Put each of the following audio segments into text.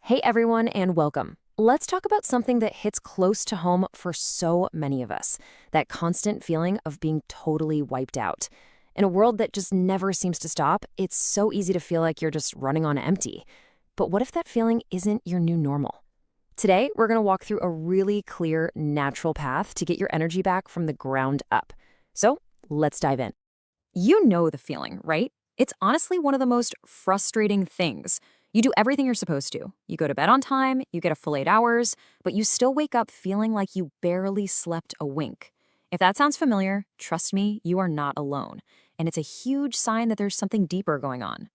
Hey everyone, and welcome. Let's talk about something that hits close to home for so many of us, that constant feeling of being totally wiped out. In a world that just never seems to stop, it's so easy to feel like you're just running on empty. But what if that feeling isn't your new normal? Today, we're going to walk through a really clear, natural path to get your energy back from the ground up. So, let's dive in. You know the feeling, right? It's honestly one of the most frustrating things. You do everything you're supposed to. You go to bed on time, you get a full 8 hours, but you still wake up feeling like you barely slept a wink. If that sounds familiar, trust me, you are not alone. And it's a huge sign that there's something deeper going on.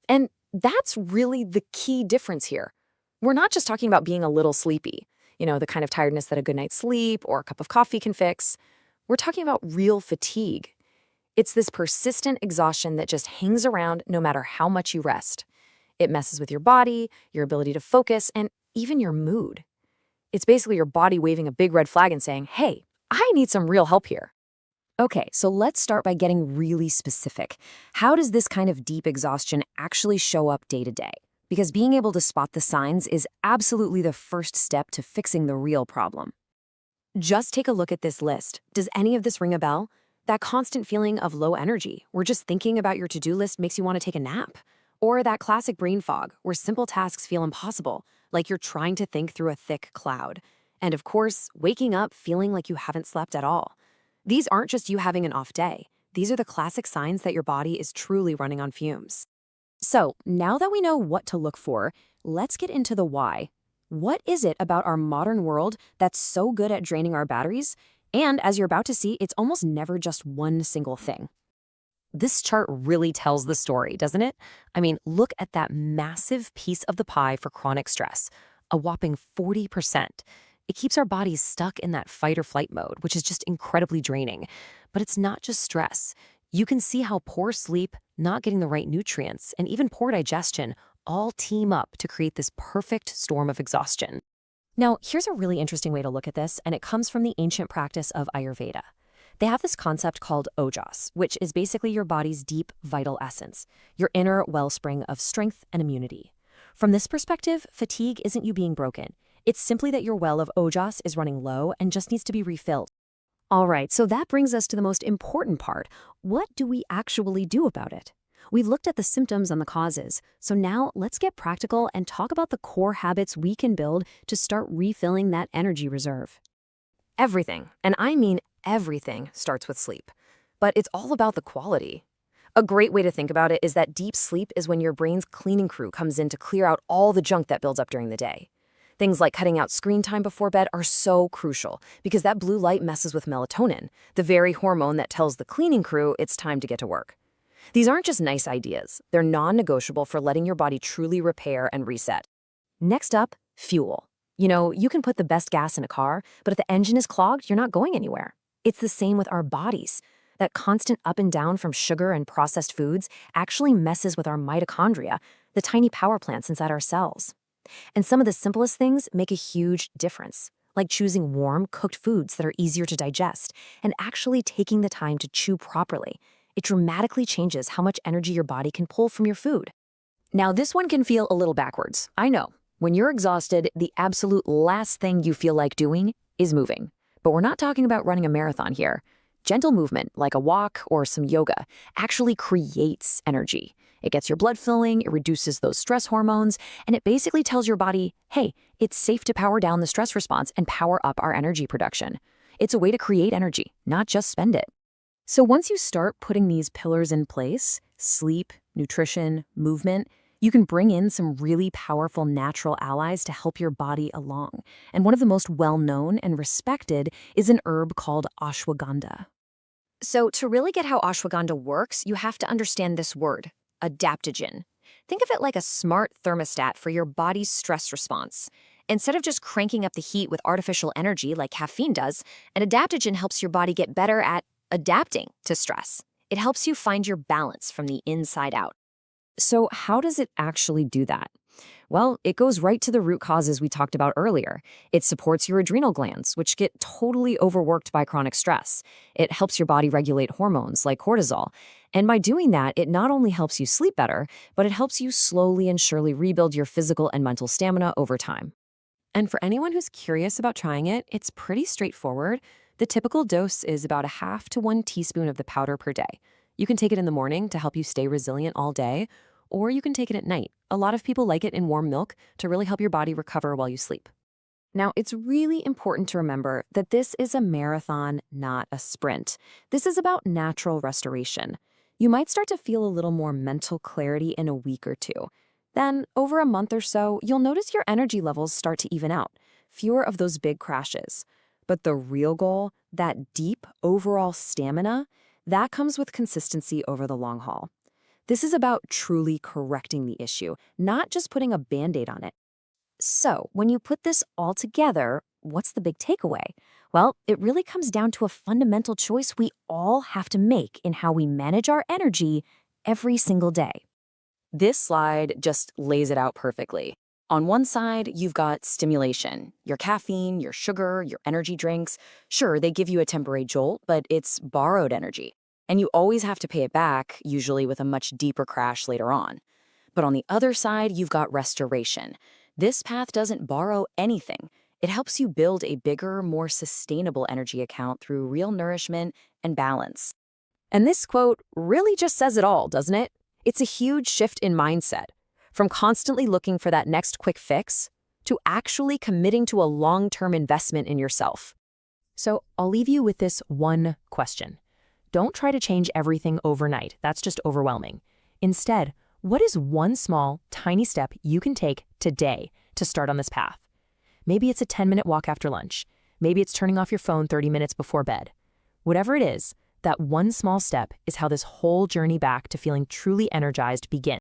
And that's really the key difference here. We're not just talking about being a little sleepy, the kind of tiredness that a good night's sleep or a cup of coffee can fix. We're talking about real fatigue. It's this persistent exhaustion that just hangs around no matter how much you rest. It messes with your body, your ability to focus, and even your mood. It's basically your body waving a big red flag and saying, hey, I need some real help here. Okay, so let's start by getting really specific. How does this kind of deep exhaustion actually show up day to day? Because being able to spot the signs is absolutely the first step to fixing the real problem. Just take a look at this list. Does any of this ring a bell? That constant feeling of low energy, where just thinking about your to-do list makes you want to take a nap. Or that classic brain fog, where simple tasks feel impossible, like you're trying to think through a thick cloud. And of course, waking up feeling like you haven't slept at all. These aren't just you having an off day. These are the classic signs that your body is truly running on fumes. So, now that we know what to look for, let's get into the why. What is it about our modern world that's so good at draining our batteries? And as you're about to see, it's almost never just one single thing. This chart really tells the story, doesn't it? I mean, look at that massive piece of the pie for chronic stress, a whopping 40%. It keeps our bodies stuck in that fight or flight mode, which is just incredibly draining. But it's not just stress. You can see how poor sleep, not getting the right nutrients, and even poor digestion all team up to create this perfect storm of exhaustion. Now, here's a really interesting way to look at this, and it comes from the ancient practice of Ayurveda. They have this concept called ojas, which is basically your body's deep, vital essence, your inner wellspring of strength and immunity. From this perspective, fatigue isn't you being broken. It's simply that your well of ojas is running low and just needs to be refilled. All right, so that brings us to the most important part. What do we actually do about it? We've looked at the symptoms and the causes, so now let's get practical and talk about the core habits we can build to start refilling that energy reserve. Everything, and I mean everything, starts with sleep. But it's all about the quality. A great way to think about it is that deep sleep is when your brain's cleaning crew comes in to clear out all the junk that builds up during the day. Things like cutting out screen time before bed are so crucial because that blue light messes with melatonin, the very hormone that tells the cleaning crew it's time to get to work. These aren't just nice ideas. They're non-negotiable for letting your body truly repair and reset. Next up, fuel. You can put the best gas in a car, but if the engine is clogged, you're not going anywhere. It's the same with our bodies. That constant up and down from sugar and processed foods actually messes with our mitochondria, the tiny power plants inside our cells. And some of the simplest things make a huge difference, like choosing warm, cooked foods that are easier to digest and actually taking the time to chew properly. It dramatically changes how much energy your body can pull from your food. Now, this one can feel a little backwards. I know. When you're exhausted, the absolute last thing you feel like doing is moving. But we're not talking about running a marathon here. Gentle movement, like a walk or some yoga, actually creates energy. It gets your blood flowing, it reduces those stress hormones, and it basically tells your body, hey, it's safe to power down the stress response and power up our energy production. It's a way to create energy, not just spend it. So once you start putting these pillars in place, sleep, nutrition, movement, you can bring in some really powerful natural allies to help your body along. And one of the most well-known and respected is an herb called ashwagandha. So to really get how ashwagandha works, you have to understand this word, adaptogen. Think of it like a smart thermostat for your body's stress response. Instead of just cranking up the heat with artificial energy like caffeine does, an adaptogen helps your body get better at adapting to stress. It helps you find your balance from the inside out. So how does it actually do that? Well, it goes right to the root causes we talked about earlier. It supports your adrenal glands, which get totally overworked by chronic stress. It helps your body regulate hormones like cortisol. And by doing that, it not only helps you sleep better, but it helps you slowly and surely rebuild your physical and mental stamina over time. And for anyone who's curious about trying it, it's pretty straightforward. The typical dose is about a half to 1 teaspoon of the powder per day. You can take it in the morning to help you stay resilient all day, or you can take it at night. A lot of people like it in warm milk to really help your body recover while you sleep. Now, it's really important to remember that this is a marathon, not a sprint. This is about natural restoration. You might start to feel a little more mental clarity in a week or two. Then, over a month or so, you'll notice your energy levels start to even out, fewer of those big crashes. But the real goal, that deep overall stamina, that comes with consistency over the long haul. This is about truly correcting the issue, not just putting a Band-Aid on it. So, when you put this all together, what's the big takeaway? Well, it really comes down to a fundamental choice we all have to make in how we manage our energy every single day. This slide just lays it out perfectly. On one side, you've got stimulation, your caffeine, your sugar, your energy drinks. Sure, they give you a temporary jolt, but it's borrowed energy. And you always have to pay it back, usually with a much deeper crash later on. But on the other side, you've got restoration. This path doesn't borrow anything. It helps you build a bigger, more sustainable energy account through real nourishment and balance. And this quote really just says it all, doesn't it? It's a huge shift in mindset. From constantly looking for that next quick fix to actually committing to a long-term investment in yourself. So I'll leave you with this one question. Don't try to change everything overnight. That's just overwhelming. Instead, what is one small, tiny step you can take today to start on this path? Maybe it's a 10-minute walk after lunch. Maybe it's turning off your phone 30 minutes before bed. Whatever it is, that one small step is how this whole journey back to feeling truly energized begins.